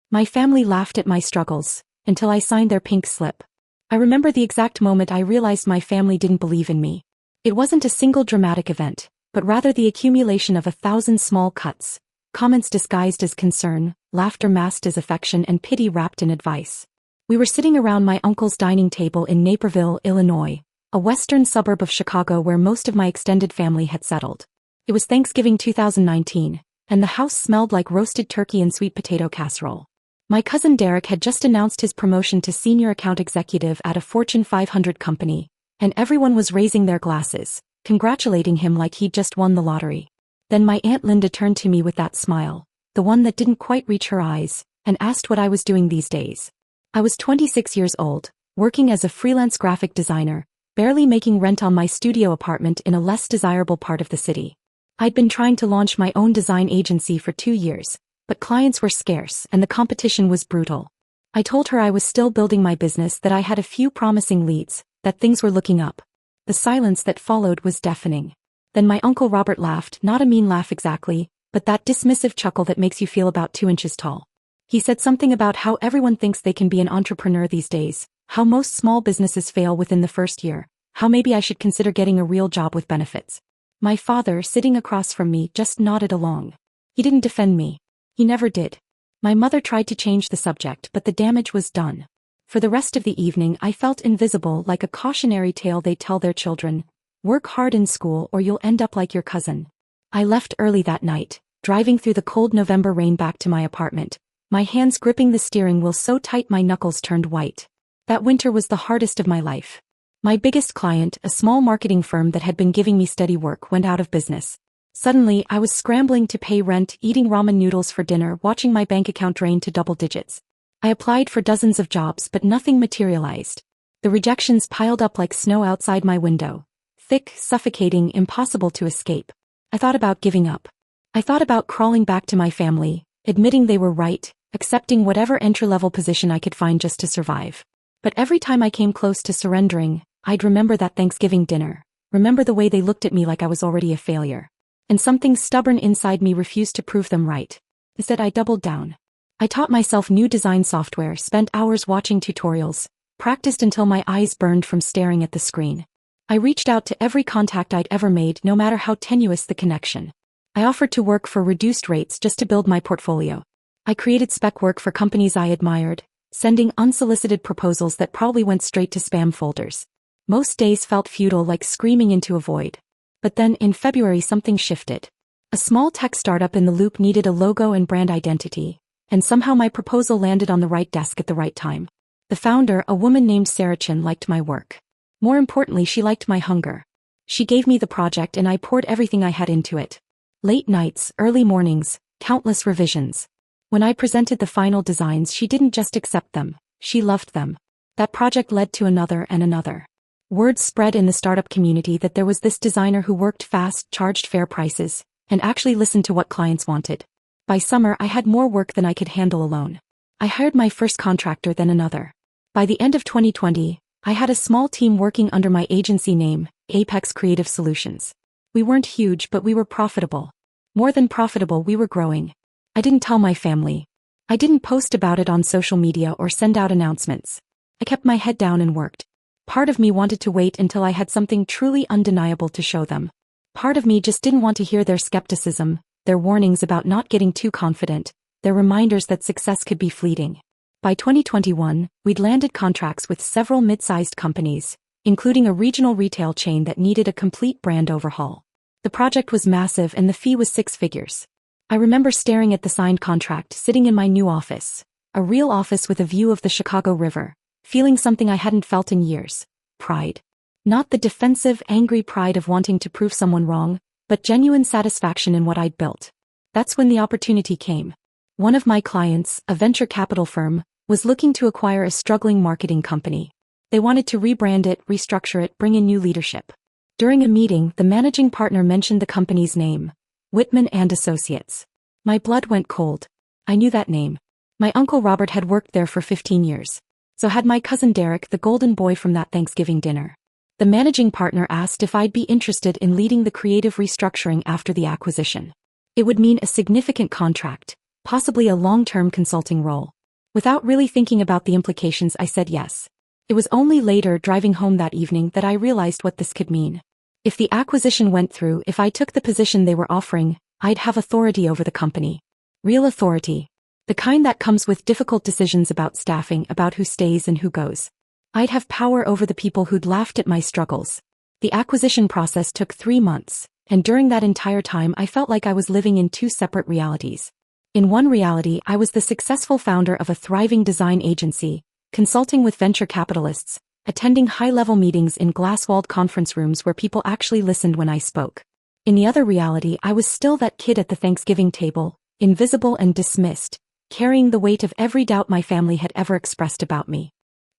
My family laughed at my struggles, until I signed their pink slip. I remember the exact moment I realized my family didn't believe in me. It wasn't a single dramatic event, but rather the accumulation of 1,000 small cuts, comments disguised as concern, laughter masked as affection, and pity wrapped in advice. We were sitting around my uncle's dining table in Naperville, Illinois, a western suburb of Chicago where most of my extended family had settled. It was Thanksgiving 2019, and the house smelled like roasted turkey and sweet potato casserole. My cousin Derek had just announced his promotion to senior account executive at a Fortune 500 company, and everyone was raising their glasses, congratulating him like he'd just won the lottery. Then my Aunt Linda turned to me with that smile, the one that didn't quite reach her eyes, and asked what I was doing these days. I was 26 years old, working as a freelance graphic designer, barely making rent on my studio apartment in a less desirable part of the city. I'd been trying to launch my own design agency for 2 years, but clients were scarce and the competition was brutal. I told her I was still building my business, that I had a few promising leads, that things were looking up. The silence that followed was deafening. Then my Uncle Robert laughed, not a mean laugh exactly, but that dismissive chuckle that makes you feel about 2 inches tall. He said something about how everyone thinks they can be an entrepreneur these days, how most small businesses fail within the first year, how maybe I should consider getting a real job with benefits. My father, sitting across from me, just nodded along. He didn't defend me. He never did. My mother tried to change the subject, but the damage was done. For the rest of the evening I felt invisible, like a cautionary tale they tell their children. Work hard in school or you'll end up like your cousin. I left early that night, driving through the cold November rain back to my apartment, my hands gripping the steering wheel so tight my knuckles turned white. That winter was the hardest of my life. My biggest client, a small marketing firm that had been giving me steady work, went out of business. Suddenly, I was scrambling to pay rent, eating ramen noodles for dinner, watching my bank account drain to double digits. I applied for dozens of jobs, but nothing materialized. The rejections piled up like snow outside my window. Thick, suffocating, impossible to escape. I thought about giving up. I thought about crawling back to my family, admitting they were right, accepting whatever entry-level position I could find just to survive. But every time I came close to surrendering, I'd remember that Thanksgiving dinner, remember the way they looked at me like I was already a failure. And something stubborn inside me refused to prove them right. Instead, I doubled down. I taught myself new design software, spent hours watching tutorials, practiced until my eyes burned from staring at the screen. I reached out to every contact I'd ever made, no matter how tenuous the connection. I offered to work for reduced rates just to build my portfolio. I created spec work for companies I admired, sending unsolicited proposals that probably went straight to spam folders. Most days felt futile, like screaming into a void. But then, in February, something shifted. A small tech startup in the Loop needed a logo and brand identity, and somehow my proposal landed on the right desk at the right time. The founder, a woman named Sarah Chin, liked my work. More importantly, she liked my hunger. She gave me the project and I poured everything I had into it. Late nights, early mornings, countless revisions. When I presented the final designs, she didn't just accept them, she loved them. That project led to another and another. Word spread in the startup community that there was this designer who worked fast, charged fair prices, and actually listened to what clients wanted. By summer, I had more work than I could handle alone. I hired my first contractor, then another. By the end of 2020, I had a small team working under my agency name, Apex Creative Solutions. We weren't huge, but we were profitable. More than profitable, we were growing. I didn't tell my family. I didn't post about it on social media or send out announcements. I kept my head down and worked. Part of me wanted to wait until I had something truly undeniable to show them. Part of me just didn't want to hear their skepticism, their warnings about not getting too confident, their reminders that success could be fleeting. By 2021, we'd landed contracts with several mid-sized companies, including a regional retail chain that needed a complete brand overhaul. The project was massive and the fee was 6 figures. I remember staring at the signed contract, sitting in my new office, a real office with a view of the Chicago River, feeling something I hadn't felt in years: pride. Not the defensive, angry pride of wanting to prove someone wrong, but genuine satisfaction in what I'd built. That's when the opportunity came. One of my clients, a venture capital firm, was looking to acquire a struggling marketing company. They wanted to rebrand it, restructure it, bring in new leadership. During a meeting, the managing partner mentioned the company's name, Whitman and Associates. My blood went cold. I knew that name. My Uncle Robert had worked there for 15 years. So had my cousin Derek, the golden boy from that Thanksgiving dinner. The managing partner asked if I'd be interested in leading the creative restructuring after the acquisition. It would mean a significant contract, possibly a long-term consulting role. Without really thinking about the implications, I said yes. It was only later, driving home that evening, that I realized what this could mean. If the acquisition went through, if I took the position they were offering, I'd have authority over the company. Real authority. The kind that comes with difficult decisions about staffing, about who stays and who goes. I'd have power over the people who'd laughed at my struggles. The acquisition process took 3 months, and during that entire time I felt like I was living in 2 separate realities. In one reality, I was the successful founder of a thriving design agency, consulting with venture capitalists, attending high-level meetings in glass-walled conference rooms where people actually listened when I spoke. In the other reality, I was still that kid at the Thanksgiving table, invisible and dismissed, carrying the weight of every doubt my family had ever expressed about me.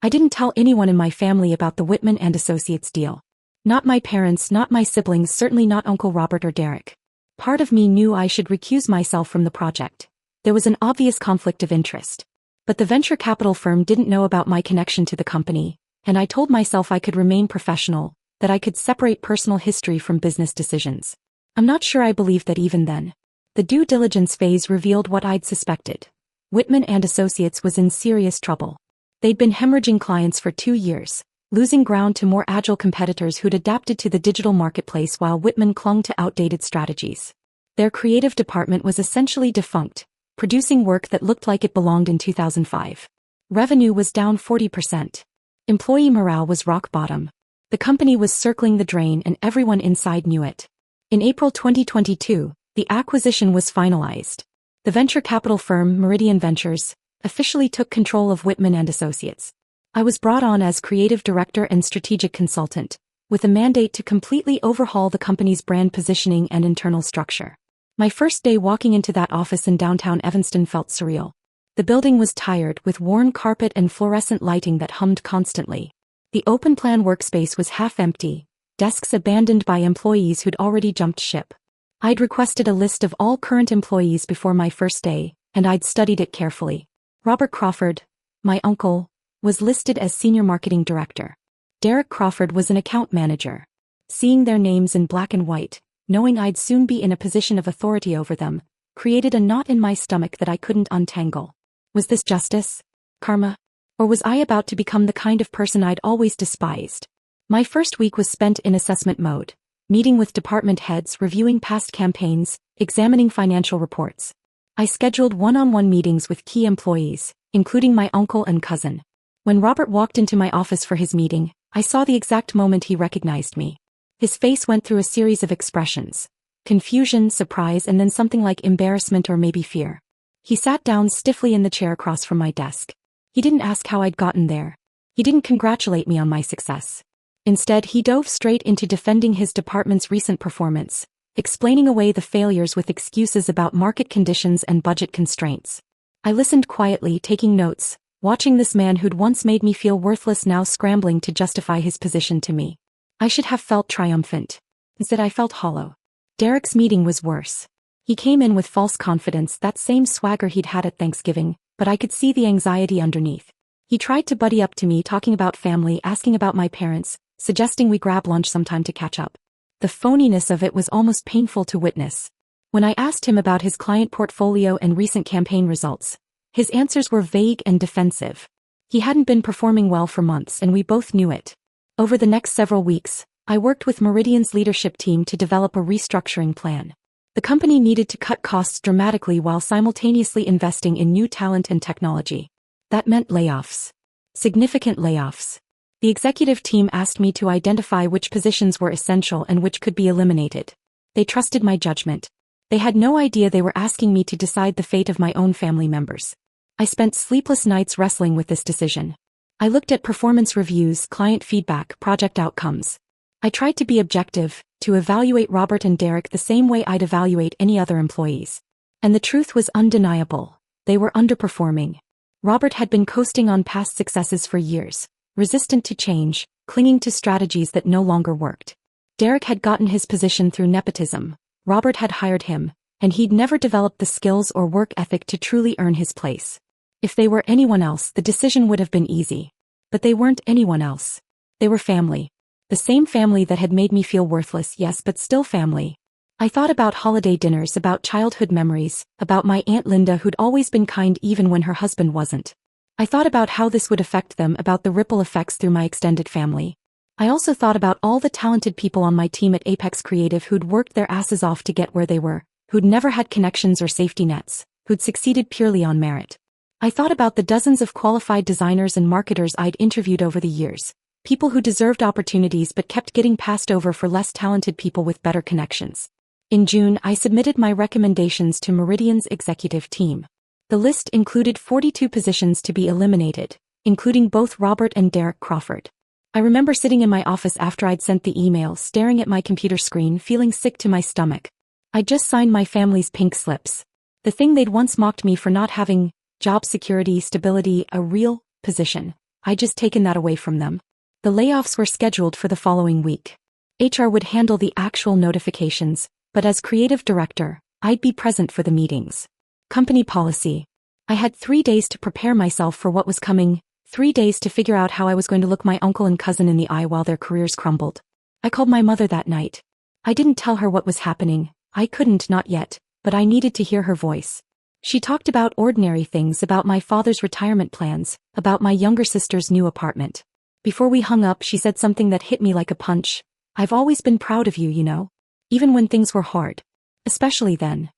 I didn't tell anyone in my family about the Whitman and Associates deal. Not my parents, not my siblings, certainly not Uncle Robert or Derek. Part of me knew I should recuse myself from the project. There was an obvious conflict of interest. But the venture capital firm didn't know about my connection to the company, and I told myself I could remain professional, that I could separate personal history from business decisions. I'm not sure I believed that even then. The due diligence phase revealed what I'd suspected. Whitman and Associates was in serious trouble. They'd been hemorrhaging clients for 2 years, losing ground to more agile competitors who'd adapted to the digital marketplace while Whitman clung to outdated strategies. Their creative department was essentially defunct, producing work that looked like it belonged in 2005. Revenue was down 40%. Employee morale was rock bottom. The company was circling the drain and everyone inside knew it. In April 2022, the acquisition was finalized. The venture capital firm Meridian Ventures officially took control of Whitman and Associates. I was brought on as creative director and strategic consultant, with a mandate to completely overhaul the company's brand positioning and internal structure. My first day walking into that office in downtown Evanston felt surreal. The building was tired, with worn carpet and fluorescent lighting that hummed constantly. The open-plan workspace was half empty, desks abandoned by employees who'd already jumped ship. I'd requested a list of all current employees before my first day, and I'd studied it carefully. Robert Crawford, my uncle, was listed as Senior Marketing Director. Derek Crawford was an account manager. Seeing their names in black and white, knowing I'd soon be in a position of authority over them, created a knot in my stomach that I couldn't untangle. Was this justice? Karma? Or was I about to become the kind of person I'd always despised? My first week was spent in assessment mode, meeting with department heads, reviewing past campaigns, examining financial reports. I scheduled one-on-one meetings with key employees, including my uncle and cousin. When Robert walked into my office for his meeting, I saw the exact moment he recognized me. His face went through a series of expressions: confusion, surprise, and then something like embarrassment or maybe fear. He sat down stiffly in the chair across from my desk. He didn't ask how I'd gotten there. He didn't congratulate me on my success. Instead, he dove straight into defending his department's recent performance, explaining away the failures with excuses about market conditions and budget constraints. I listened quietly, taking notes, watching this man who'd once made me feel worthless now scrambling to justify his position to me. I should have felt triumphant. Instead, I felt hollow. Derek's meeting was worse. He came in with false confidence, that same swagger he'd had at Thanksgiving, but I could see the anxiety underneath. He tried to buddy up to me, talking about family, asking about my parents, suggesting we grab lunch sometime to catch up. The phoniness of it was almost painful to witness. When I asked him about his client portfolio and recent campaign results, his answers were vague and defensive. He hadn't been performing well for months, and we both knew it. Over the next several weeks, I worked with Meridian's leadership team to develop a restructuring plan. The company needed to cut costs dramatically while simultaneously investing in new talent and technology. That meant layoffs. Significant layoffs. The executive team asked me to identify which positions were essential and which could be eliminated. They trusted my judgment. They had no idea they were asking me to decide the fate of my own family members. I spent sleepless nights wrestling with this decision. I looked at performance reviews, client feedback, project outcomes. I tried to be objective, to evaluate Robert and Derek the same way I'd evaluate any other employees. And the truth was undeniable. They were underperforming. Robert had been coasting on past successes for years, resistant to change, clinging to strategies that no longer worked. Derek had gotten his position through nepotism. Robert had hired him, and he'd never developed the skills or work ethic to truly earn his place. If they were anyone else, the decision would have been easy. But they weren't anyone else. They were family. The same family that had made me feel worthless, yes, but still family. I thought about holiday dinners, about childhood memories, about my Aunt Linda who'd always been kind even when her husband wasn't. I thought about how this would affect them, about the ripple effects through my extended family. I also thought about all the talented people on my team at Apex Creative who'd worked their asses off to get where they were, who'd never had connections or safety nets, who'd succeeded purely on merit. I thought about the dozens of qualified designers and marketers I'd interviewed over the years, people who deserved opportunities but kept getting passed over for less talented people with better connections. In June, I submitted my recommendations to Meridian's executive team. The list included 42 positions to be eliminated, including both Robert and Derek Crawford. I remember sitting in my office after I'd sent the email, staring at my computer screen, feeling sick to my stomach. I'd just signed my family's pink slips. The thing they'd once mocked me for not having, job security, stability, a real position. I'd just taken that away from them. The layoffs were scheduled for the following week. HR would handle the actual notifications, but as creative director, I'd be present for the meetings. Company policy. I had 3 days to prepare myself for what was coming, 3 days to figure out how I was going to look my uncle and cousin in the eye while their careers crumbled. I called my mother that night. I didn't tell her what was happening. I couldn't, not yet, but I needed to hear her voice. She talked about ordinary things, about my father's retirement plans, about my younger sister's new apartment. Before we hung up, she said something that hit me like a punch. I've always been proud of you, you know? Even when things were hard. Especially then.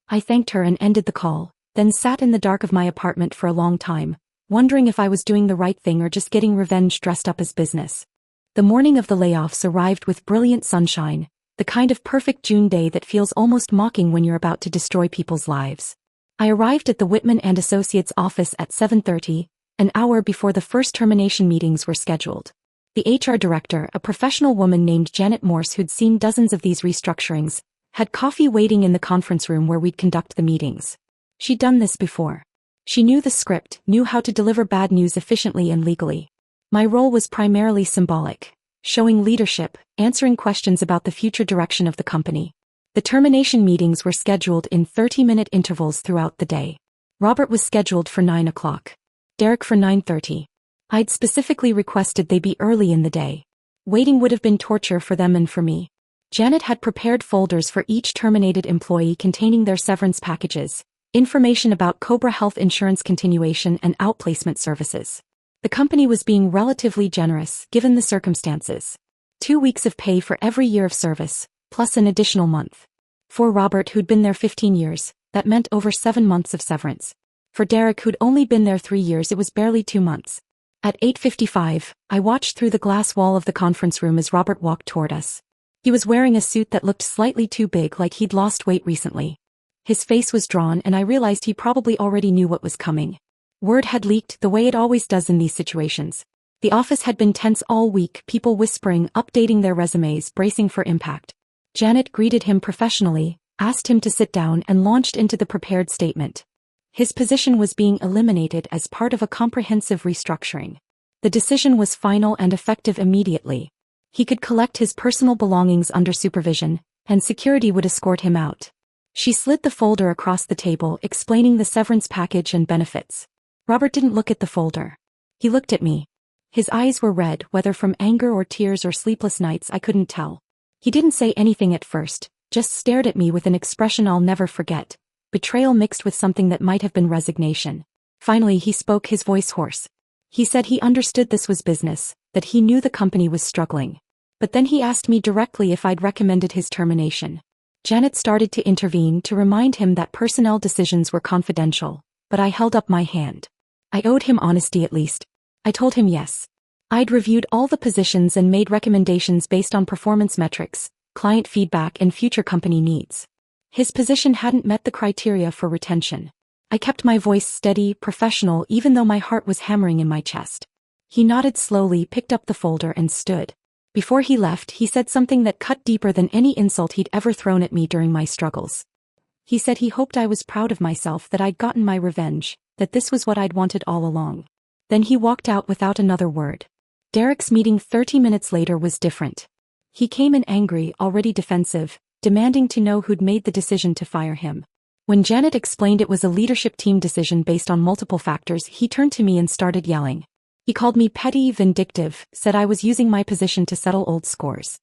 I thanked her and ended the call, then sat in the dark of my apartment for a long time, wondering if I was doing the right thing or just getting revenge dressed up as business. The morning of the layoffs arrived with brilliant sunshine, the kind of perfect June day that feels almost mocking when you're about to destroy people's lives. I arrived at the Whitman & Associates office at 7:30, an hour before the first termination meetings were scheduled. The HR director, a professional woman named Janet Morse who'd seen dozens of these restructurings, had coffee waiting in the conference room where we'd conduct the meetings. She'd done this before. She knew the script, knew how to deliver bad news efficiently and legally. My role was primarily symbolic, showing leadership, answering questions about the future direction of the company. The termination meetings were scheduled in 30-minute intervals throughout the day. Robert was scheduled for 9 o'clock. Derek for 9:30. I'd specifically requested they be early in the day. Waiting would have been torture for them and for me. Janet had prepared folders for each terminated employee containing their severance packages, information about Cobra Health insurance continuation and outplacement services. The company was being relatively generous, given the circumstances. 2 weeks of pay for every year of service, plus an additional month. For Robert, who'd been there 15 years, that meant over 7 months of severance. For Derek, who'd only been there 3 years, it was barely 2 months. At 8:55, I watched through the glass wall of the conference room as Robert walked toward us. He was wearing a suit that looked slightly too big, like he'd lost weight recently. His face was drawn, and I realized he probably already knew what was coming. Word had leaked, the way it always does in these situations. The office had been tense all week, people whispering, updating their resumes, bracing for impact. Janet greeted him professionally, asked him to sit down, and launched into the prepared statement. His position was being eliminated as part of a comprehensive restructuring. The decision was final and effective immediately. He could collect his personal belongings under supervision, and security would escort him out. She slid the folder across the table, explaining the severance package and benefits. Robert didn't look at the folder. He looked at me. His eyes were red, whether from anger or tears or sleepless nights, I couldn't tell. He didn't say anything at first, just stared at me with an expression I'll never forget, betrayal mixed with something that might have been resignation. Finally he spoke, his voice hoarse. He said he understood this was business, that he knew the company was struggling. But then he asked me directly if I'd recommended his termination. Janet started to intervene to remind him that personnel decisions were confidential, but I held up my hand. I owed him honesty at least. I told him yes. I'd reviewed all the positions and made recommendations based on performance metrics, client feedback, and future company needs. His position hadn't met the criteria for retention. I kept my voice steady, professional, even though my heart was hammering in my chest. He nodded slowly, picked up the folder, and stood. Before he left, he said something that cut deeper than any insult he'd ever thrown at me during my struggles. He said he hoped I was proud of myself, that I'd gotten my revenge, that this was what I'd wanted all along. Then he walked out without another word. Derek's meeting 30 minutes later was different. He came in angry, already defensive, demanding to know who'd made the decision to fire him. When Janet explained it was a leadership team decision based on multiple factors, he turned to me and started yelling. He called me petty, vindictive, said I was using my position to settle old scores.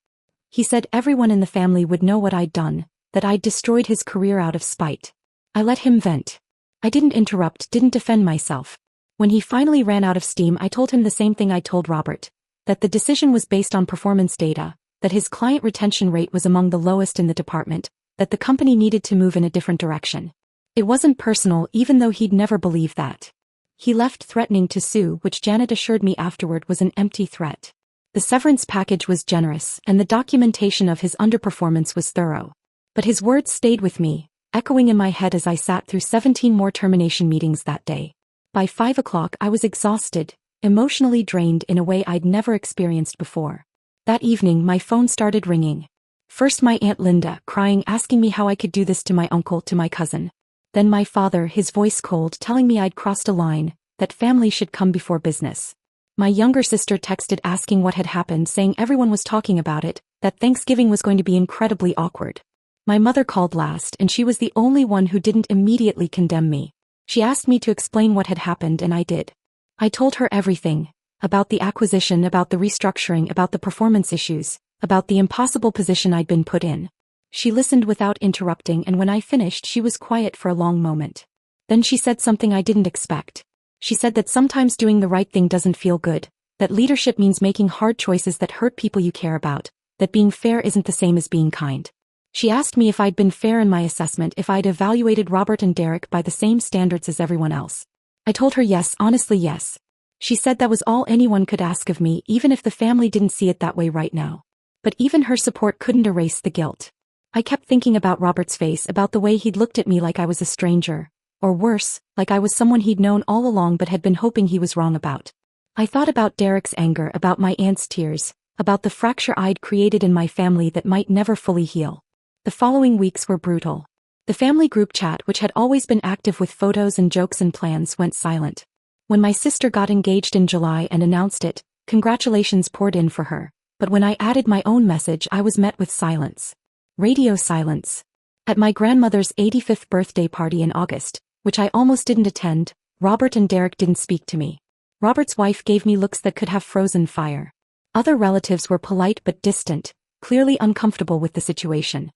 He said everyone in the family would know what I'd done, that I'd destroyed his career out of spite. I let him vent. I didn't interrupt, didn't defend myself. When he finally ran out of steam, I told him the same thing I told Robert, that the decision was based on performance data, that his client retention rate was among the lowest in the department, that the company needed to move in a different direction. It wasn't personal, even though he'd never believed that. He left threatening to sue, which Janet assured me afterward was an empty threat. The severance package was generous, and the documentation of his underperformance was thorough. But his words stayed with me, echoing in my head as I sat through 17 more termination meetings that day. By 5 o'clock I was exhausted, emotionally drained in a way I'd never experienced before. That evening my phone started ringing. First my Aunt Linda, crying, asking me how I could do this to my uncle, to my cousin. Then my father, his voice cold, telling me I'd crossed a line, that family should come before business. My younger sister texted asking what had happened, saying everyone was talking about it, that Thanksgiving was going to be incredibly awkward. My mother called last, and she was the only one who didn't immediately condemn me. She asked me to explain what had happened, and I did. I told her everything, about the acquisition, about the restructuring, about the performance issues, about the impossible position I'd been put in. She listened without interrupting, and when I finished she was quiet for a long moment. Then she said something I didn't expect. She said that sometimes doing the right thing doesn't feel good, that leadership means making hard choices that hurt people you care about, that being fair isn't the same as being kind. She asked me if I'd been fair in my assessment, if I'd evaluated Robert and Derek by the same standards as everyone else. I told her yes, honestly yes. She said that was all anyone could ask of me, even if the family didn't see it that way right now. But even her support couldn't erase the guilt. I kept thinking about Robert's face, about the way he'd looked at me like I was a stranger, or worse, like I was someone he'd known all along but had been hoping he was wrong about. I thought about Derek's anger, about my aunt's tears, about the fracture I'd created in my family that might never fully heal. The following weeks were brutal. The family group chat, which had always been active with photos and jokes and plans, went silent. When my sister got engaged in July and announced it, congratulations poured in for her, but when I added my own message I was met with silence. Radio silence. At my grandmother's 85th birthday party in August, which I almost didn't attend, Robert and Derek didn't speak to me. Robert's wife gave me looks that could have frozen fire. Other relatives were polite but distant, clearly uncomfortable with the situation.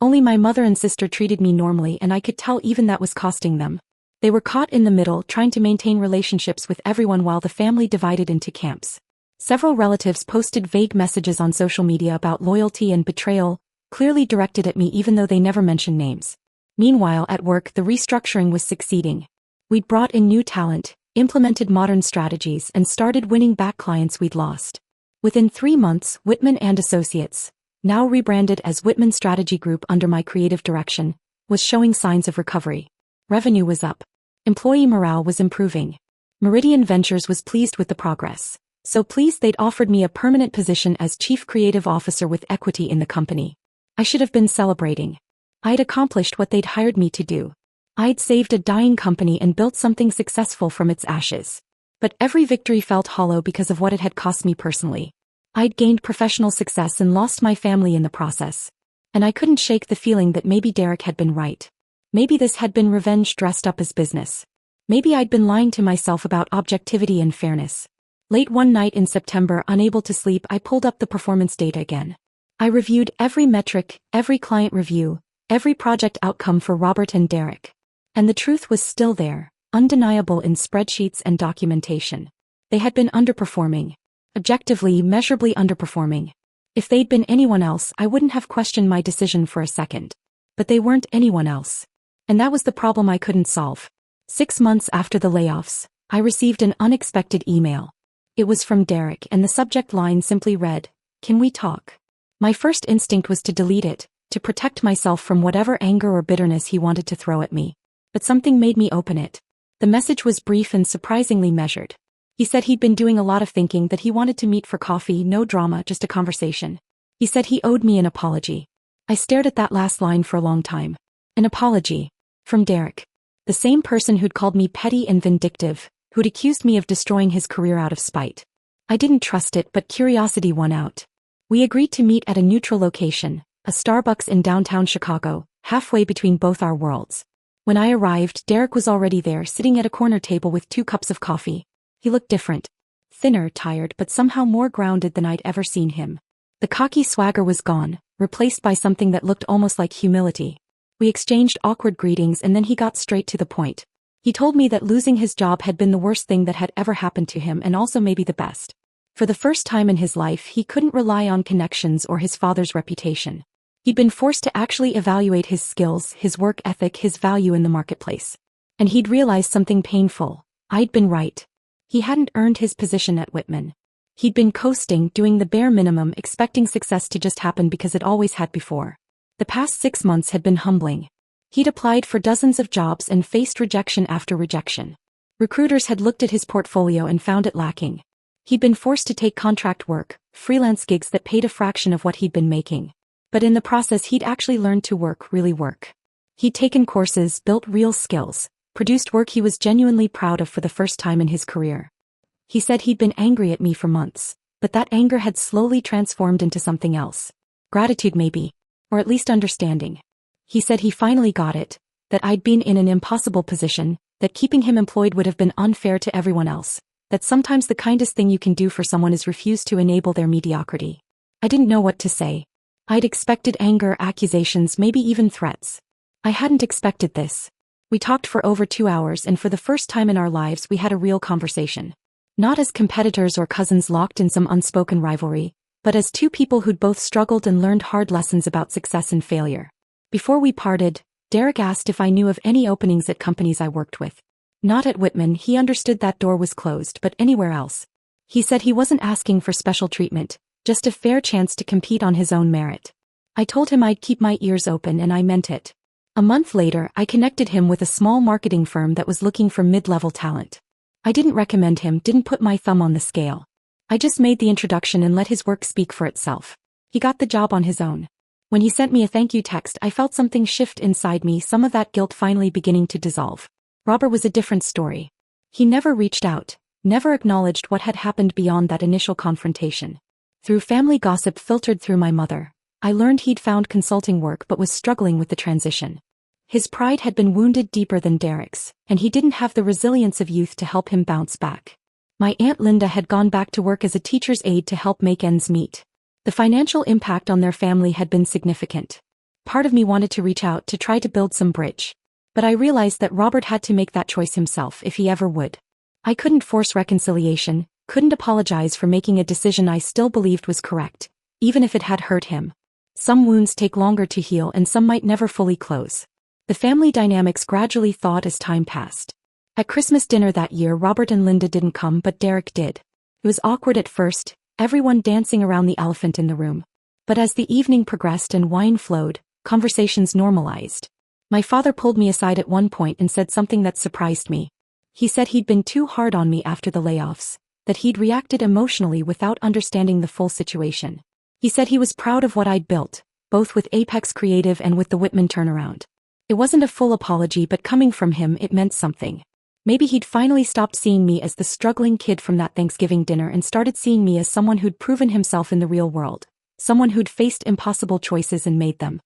Only my mother and sister treated me normally, and I could tell even that was costing them. They were caught in the middle, trying to maintain relationships with everyone while the family divided into camps. Several relatives posted vague messages on social media about loyalty and betrayal, clearly directed at me even though they never mentioned names. Meanwhile, at work the restructuring was succeeding. We'd brought in new talent, implemented modern strategies, and started winning back clients we'd lost. Within 3 months, Whitman and Associates, now rebranded as Whitman Strategy Group under my creative direction, was showing signs of recovery. Revenue was up. Employee morale was improving. Meridian Ventures was pleased with the progress. So pleased they'd offered me a permanent position as Chief Creative Officer with equity in the company. I should have been celebrating. I'd accomplished what they'd hired me to do. I'd saved a dying company and built something successful from its ashes. But every victory felt hollow because of what it had cost me personally. I'd gained professional success and lost my family in the process. And I couldn't shake the feeling that maybe Derek had been right. Maybe this had been revenge dressed up as business. Maybe I'd been lying to myself about objectivity and fairness. Late one night in September, unable to sleep, I pulled up the performance data again. I reviewed every metric, every client review, every project outcome for Robert and Derek. And the truth was still there, undeniable in spreadsheets and documentation. They had been underperforming. Objectively, measurably underperforming. If they'd been anyone else, I wouldn't have questioned my decision for a second. But they weren't anyone else. And that was the problem I couldn't solve. 6 months after the layoffs, I received an unexpected email. It was from Derek, and the subject line simply read, "Can we talk?" My first instinct was to delete it, to protect myself from whatever anger or bitterness he wanted to throw at me. But something made me open it. The message was brief and surprisingly measured. He said he'd been doing a lot of thinking, that he wanted to meet for coffee, no drama, just a conversation. He said he owed me an apology. I stared at that last line for a long time. An apology. From Derek. The same person who'd called me petty and vindictive, who'd accused me of destroying his career out of spite. I didn't trust it, but curiosity won out. We agreed to meet at a neutral location, a Starbucks in downtown Chicago, halfway between both our worlds. When I arrived, Derek was already there, sitting at a corner table with 2 cups of coffee. He looked different. Thinner, tired, but somehow more grounded than I'd ever seen him. The cocky swagger was gone, replaced by something that looked almost like humility. We exchanged awkward greetings and then he got straight to the point. He told me that losing his job had been the worst thing that had ever happened to him and also maybe the best. For the first time in his life, he couldn't rely on connections or his father's reputation. He'd been forced to actually evaluate his skills, his work ethic, his value in the marketplace. And he'd realized something painful. I'd been right. He hadn't earned his position at Whitman. He'd been coasting, doing the bare minimum, expecting success to just happen because it always had before. The past 6 months had been humbling. He'd applied for dozens of jobs and faced rejection after rejection. Recruiters had looked at his portfolio and found it lacking. He'd been forced to take contract work, freelance gigs that paid a fraction of what he'd been making. But in the process, he'd actually learned to really work. He'd taken courses, built real skills, produced work he was genuinely proud of for the first time in his career. He said he'd been angry at me for months, but that anger had slowly transformed into something else. Gratitude maybe. Or at least understanding. He said he finally got it, that I'd been in an impossible position, that keeping him employed would have been unfair to everyone else, that sometimes the kindest thing you can do for someone is refuse to enable their mediocrity. I didn't know what to say. I'd expected anger, accusations, maybe even threats. I hadn't expected this. We talked for over 2 hours, and for the first time in our lives we had a real conversation. Not as competitors or cousins locked in some unspoken rivalry, but as two people who'd both struggled and learned hard lessons about success and failure. Before we parted, Derek asked if I knew of any openings at companies I worked with. Not at Whitman, he understood that door was closed, but anywhere else. He said he wasn't asking for special treatment, just a fair chance to compete on his own merit. I told him I'd keep my ears open, and I meant it. A month later, I connected him with a small marketing firm that was looking for mid-level talent. I didn't recommend him, didn't put my thumb on the scale. I just made the introduction and let his work speak for itself. He got the job on his own. When he sent me a thank you text, I felt something shift inside me, some of that guilt finally beginning to dissolve. Robert was a different story. He never reached out, never acknowledged what had happened beyond that initial confrontation. Through family gossip filtered through my mother, I learned he'd found consulting work but was struggling with the transition. His pride had been wounded deeper than Derek's, and he didn't have the resilience of youth to help him bounce back. My Aunt Linda had gone back to work as a teacher's aide to help make ends meet. The financial impact on their family had been significant. Part of me wanted to reach out to try to build some bridge. But I realized that Robert had to make that choice himself if he ever would. I couldn't force reconciliation, couldn't apologize for making a decision I still believed was correct, even if it had hurt him. Some wounds take longer to heal and some might never fully close. The family dynamics gradually thawed as time passed. At Christmas dinner that year, Robert and Linda didn't come, but Derek did. It was awkward at first, everyone dancing around the elephant in the room. But as the evening progressed and wine flowed, conversations normalized. My father pulled me aside at one point and said something that surprised me. He said he'd been too hard on me after the layoffs, that he'd reacted emotionally without understanding the full situation. He said he was proud of what I'd built, both with Apex Creative and with the Whitman turnaround. It wasn't a full apology, but coming from him it meant something. Maybe he'd finally stopped seeing me as the struggling kid from that Thanksgiving dinner and started seeing me as someone who'd proven himself in the real world, someone who'd faced impossible choices and made them.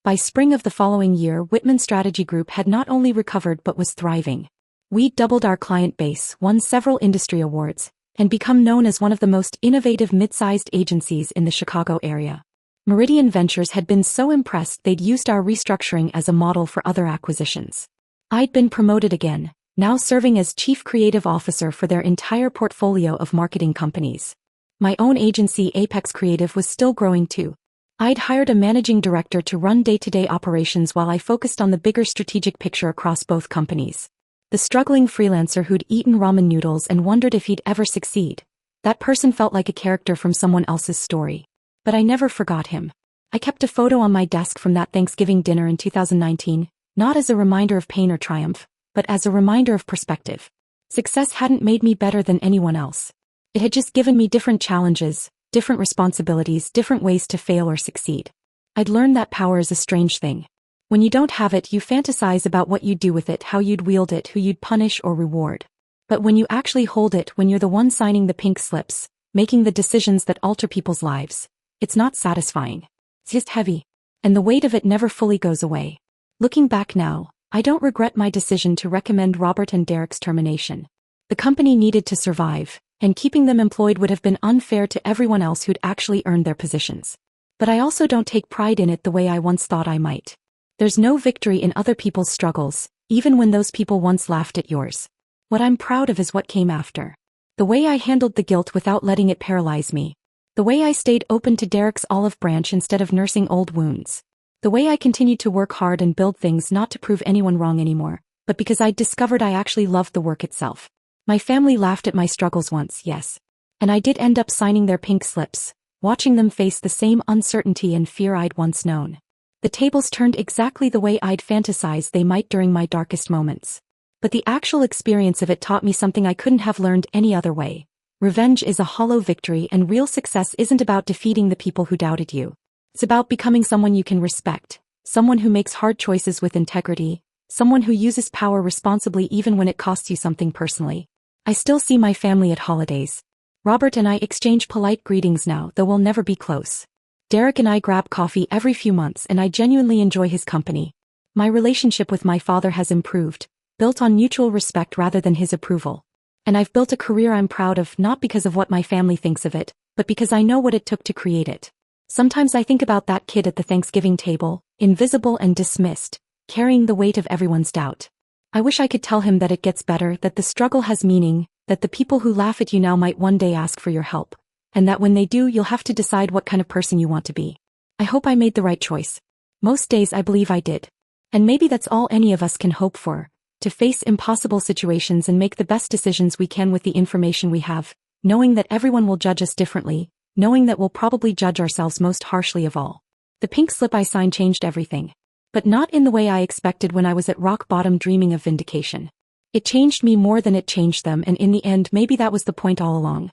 By spring of the following year, Whitman Strategy Group had not only recovered but was thriving. We'd doubled our client base, won several industry awards, and become known as one of the most innovative mid-sized agencies in the Chicago area. Meridian Ventures had been so impressed they'd used our restructuring as a model for other acquisitions. I'd been promoted again, now serving as Chief Creative Officer for their entire portfolio of marketing companies. My own agency, Apex Creative, was still growing too. I'd hired a managing director to run day-to-day operations while I focused on the bigger strategic picture across both companies. The struggling freelancer who'd eaten ramen noodles and wondered if he'd ever succeed. That person felt like a character from someone else's story. But I never forgot him. I kept a photo on my desk from that Thanksgiving dinner in 2019, not as a reminder of pain or triumph, but as a reminder of perspective. Success hadn't made me better than anyone else. It had just given me different challenges, different responsibilities, different ways to fail or succeed. I'd learned that power is a strange thing. When you don't have it, you fantasize about what you'd do with it, how you'd wield it, who you'd punish or reward. But when you actually hold it, when you're the one signing the pink slips, making the decisions that alter people's lives, it's not satisfying. It's just heavy. And the weight of it never fully goes away. Looking back now, I don't regret my decision to recommend Robert and Derek's termination. The company needed to survive, and keeping them employed would have been unfair to everyone else who'd actually earned their positions. But I also don't take pride in it the way I once thought I might. There's no victory in other people's struggles, even when those people once laughed at yours. What I'm proud of is what came after. The way I handled the guilt without letting it paralyze me. The way I stayed open to Derek's olive branch instead of nursing old wounds. The way I continued to work hard and build things not to prove anyone wrong anymore, but because I'd discovered I actually loved the work itself. My family laughed at my struggles once, yes. And I did end up signing their pink slips, watching them face the same uncertainty and fear I'd once known. The tables turned exactly the way I'd fantasized they might during my darkest moments. But the actual experience of it taught me something I couldn't have learned any other way. Revenge is a hollow victory, and real success isn't about defeating the people who doubted you. It's about becoming someone you can respect, someone who makes hard choices with integrity, someone who uses power responsibly even when it costs you something personally. I still see my family at holidays. Robert and I exchange polite greetings now, though we'll never be close. Derek and I grab coffee every few months, and I genuinely enjoy his company. My relationship with my father has improved, built on mutual respect rather than his approval. And I've built a career I'm proud of, not because of what my family thinks of it, but because I know what it took to create it. Sometimes I think about that kid at the Thanksgiving table, invisible and dismissed, carrying the weight of everyone's doubt. I wish I could tell him that it gets better, that the struggle has meaning, that the people who laugh at you now might one day ask for your help, and that when they do you'll have to decide what kind of person you want to be. I hope I made the right choice. Most days I believe I did. And maybe that's all any of us can hope for. To face impossible situations and make the best decisions we can with the information we have, knowing that everyone will judge us differently, knowing that we'll probably judge ourselves most harshly of all. The pink slip I signed changed everything. But not in the way I expected when I was at rock bottom dreaming of vindication. It changed me more than it changed them, and in the end maybe that was the point all along.